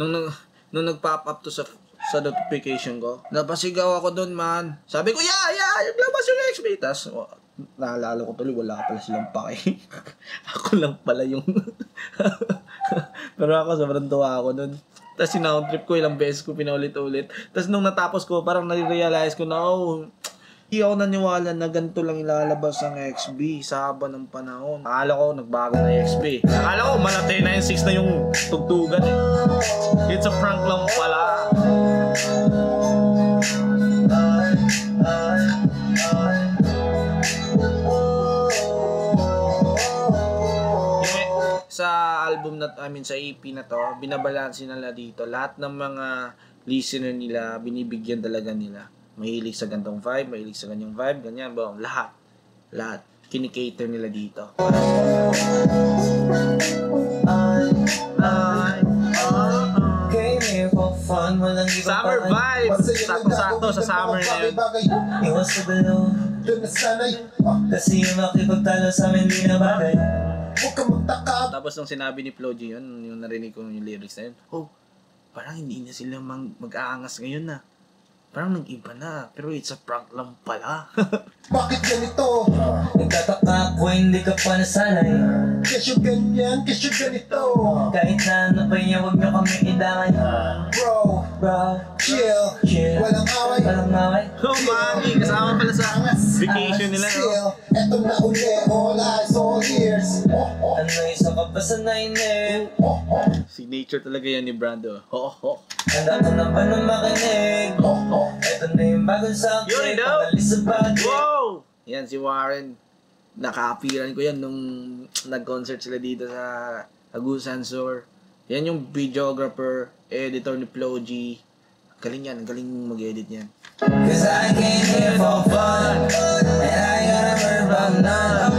Nung, nung nag-pop up to sa notification ko, napasigaw ako doon, man. Sabi ko, naglabas yung XB. Tapos, naalala ko tuloy, wala pala silang pake. Ako lang pala yung... Pero ako, sobrang tuwa ako doon. Tapos sinound trip ko, ilang beses ko pinaulit-ulit. Tapos nung natapos ko, parang nare-realize ko na, hindi ako naniwala na ganito lang ilalabas ang XB sa haba ng panahon. Akala ko, nagbago na yung XB. Akala ko, malatay na yung 6 na yung tugtugan eh. It's a prank lang pala. Sa album na, sa EP na to, binabalansin nila dito. Lahat ng mga listener nila, binibigyan talaga nila. Mahilig sa gantong vibe, mahilig sa ganyang vibe, ganyan, lahat. Kinikater nila dito. Summer vibe! Sakto-sakto sa summer na yun. Iwas sa balo, kasi yung makipagtalo sa amin di na bagay. Tapos nung sinabi ni Flo G yun, yung narinig ko yung lyrics na yun, parang hindi na sila mag-aangas ngayon na. Parang nag-iba na, pero it's a prank lang pala. Bakit ganito? Nagtataka ako, hindi ka pa nasanay. Kesyo ganyan, kesyo ganito. Kahit na ano pa niya, huwag niyo kami idamay. Bro, chill, walang away. Mami, kasama pala sa vacation nila, no? Eto na uli, all eyes, all ears. Ano isa ka pa sa 9 Signature talaga yan ni Brando. Handa ko na ba na makinig? Eto na yung bagong sakit, pagalis sa bagay. Wow! Yan, si Warren. Naka-appearan ko yan nung nag-concert sila dito sa Agusan Sur. Yan yung videographer, editor ni Flo G. Galing yan, galing mag-edit yan. Cause I came here for fun, and I gotta work from none.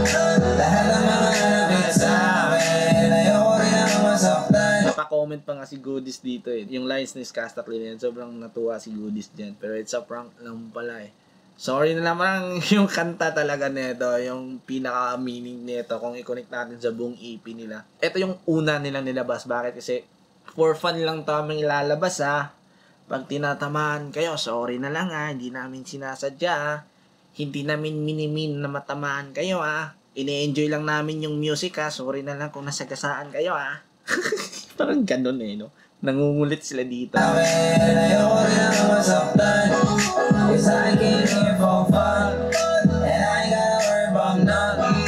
Lahat ng mga nalapit sa akin, ayoko rin ang masaktan. Napa-comment pa nga si Goodies dito eh. Yung lines ni Skastak yan, sobrang natuwa si Goodies dyan. Pero it's a prank lang pala eh. Sorry na naman yung kanta talaga nito, yung pinaka-meaning nito kung i-connect natin sa buong EP nila. Ito yung una nilang nilabas. Bakit? Kasi for fun lang tamang ilalabas ha. Pag tinatamaan kayo, sorry na lang ha. Hindi namin sinasadya ha. Hindi namin minimin na matamaan kayo ha. Ine-enjoy lang namin yung music ha. Sorry na lang kung nasagasaan kayo ha. Parang ganun eh, no? Nangungulit sila dito. Ayoko rin ang masaktan, cause I came here for fun, and I gotta work from none. Ano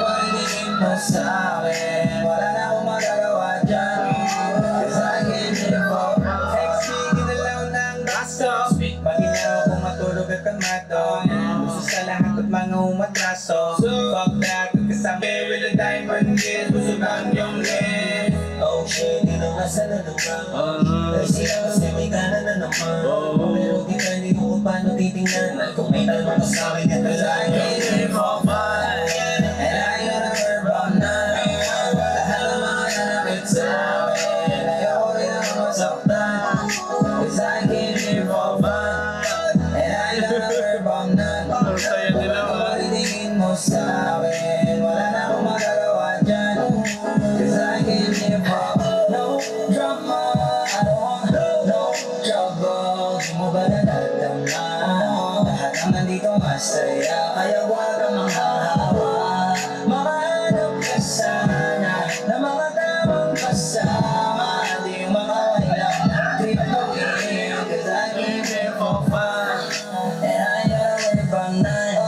ba rinigin mo sa akin? Wala na akong magagawa dyan, cause I came here for fun. Texting na lang ng basto, pag inaw kong matulog at kamato, gusto sa lahat at mga umatraso. Fuck that, kasama with the diamond kiss, gusto lang yung lens. Oh shit, di na nasa nalugang. Kasi kasi may gana na naman. Pero di ka hindi mo kung paano titingnan. Kung may tanong ka sa akin, cause I came here for fun, and I gotta work from none. Lahat ng mga nanapit sa akin, ayoko rin ang masaktan, cause I came here for fun, and I gotta work from none. Kung maritingin mo sa akin, wala na akong magagawa dyan, cause I came here for no drama. I don't want no trouble. Di mo ba nadadama? Lahat ang nandito masaya, kaya huwag kang manghahawa. Makahanap ka sana na mga tamang kasama, di yung mga walang trip to in, cause I came here for fun, and I gotta work from none.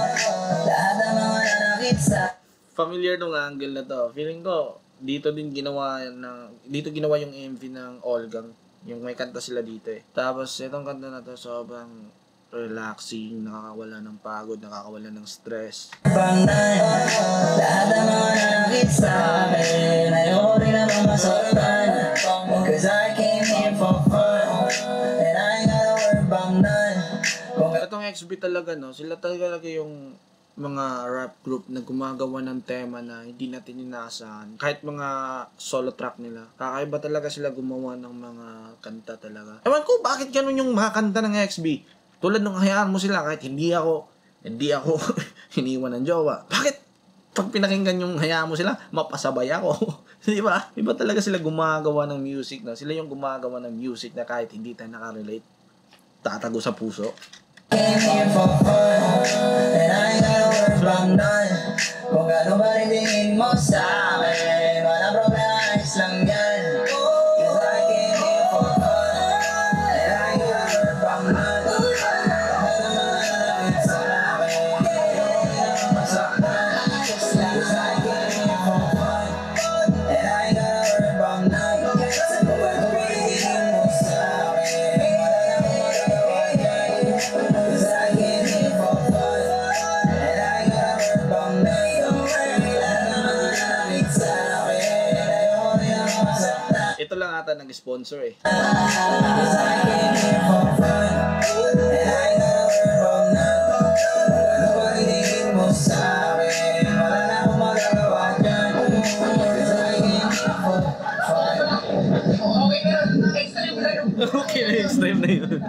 Lahat ng mga nanakit sa Familiar nung angle na to. Feeling ko, dito ginawa yung MV ng Olgang. Yung may kanta sila dito eh. Tapos, itong kanta na to, sobrang relaxing, nakakawala ng pagod, nakakawala ng stress. Pangnan, lahat ng mga nakakit sa akin, ayoko rin naman masaktan, cause I came here for fun, and I gotta work pangnan. Itong XB talaga, no? Sila talaga yung mga rap group na gumagawa ng tema na hindi natin inaasahan. Kahit mga solo track nila. Kakaiba talaga sila gumawa ng mga kanta talaga. Ewan ko, bakit ganun yung mga kanta ng XB? Tulad nung hayaan mo sila kahit hindi ako hiniwan ng jowa. Bakit? pag pinakinggan yung hayaan mo sila, mapasabay ako. Di ba? Iba talaga sila gumagawa ng music na. Sila yung gumagawa ng music na kahit hindi tayo nakarelate, tatago sa puso. Came here for fun, and I ain't gotta worry from none. Kung gano'n ba rin tingin mo sa'kin, walang problema, ayos lang yan. 'Cause I came here for fun, and I ain't gotta worry from none. Baka naman nalapit sa'kin, ayaw na masaktan. Just like I came here for fun, and I ain't gotta worry from none. Kung gano'n ba rin tingin mo sa'kin, wala namang magagawa yan. 'Cause I came here for fun, and I ain't gotta worry from none. Wala namang nalapit sa'kin, ayaw na masaktan. Ito lang ata nag-sponsor eh. 'Cause I came here for fun, and I ain't gotta worry from none. Ano ba tingin mo sa'kin? Wala na akong magagawa dyan. 'Cause I came here for fun. Okay na, next time na yun.